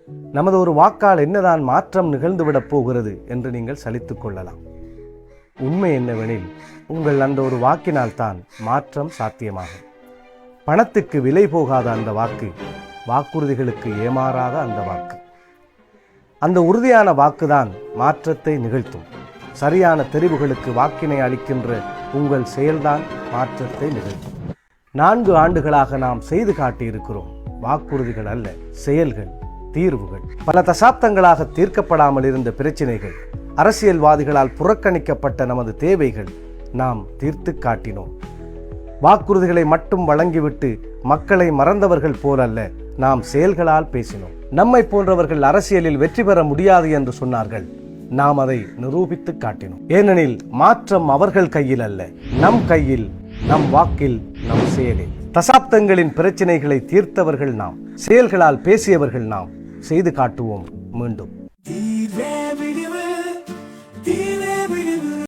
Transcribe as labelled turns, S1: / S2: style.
S1: நமது ஒரு வாக்கால் என்னதான் மாற்றம் நிகழ்ந்துவிடப் போகிறது என்று நீங்கள் சலித்துக் கொள்ளலாம். உண்மை என்னவெனில், உங்கள் அந்த ஒரு வாக்கினால் தான் மாற்றம் சாத்தியமாகும். பணத்துக்கு விலை போகாத அந்த வாக்கு, வாக்குறுதிகளுக்கு ஏமாறாத அந்த வாக்கு, அந்த உறுதியான வாக்குதான் மாற்றத்தை நிகழ்த்தும். சரியான தெரிவுகளுக்கு வாக்கினை அளிக்கின்ற உங்கள் செயல்தான் மாற்றத்தை நிகழ்த்தும். 4 ஆண்டுகளாக நாம் செய்து காட்டியிருக்கிறோம். வாக்குறுதிகள் அல்ல, செயல்கள், தீர்வுகள். பல தசாப்தங்களாக தீர்க்கப்படாமல் இருந்த பிரச்சினைகள், அரசியல்வாதிகளால் புறக்கணிக்கப்பட்ட நமது தேவைகள் நாம் தீர்த்து காட்டினோம். வாக்குறுதிகளை மட்டும் வழங்கிவிட்டு மக்களை மறந்தவர்கள் போலல்ல, நாம் செயல்களால் பேசினோம். நம்மை போன்றவர்கள் அரசியலில் வெற்றி பெற முடியாது என்று சொன்னார்கள். நாம் அதை நிரூபித்து காட்டினோம். ஏனெனில் மாற்றம் அவர்கள் கையில் அல்ல, நம் கையில், நம் வாக்கில், நம் செயலில். தசாப்தங்களின் பிரச்சினைகளை தீர்த்தவர்கள் நாம், செயல்களால் பேசியவர்கள் நாம். செய்து காட்டுவோம் மீண்டும்.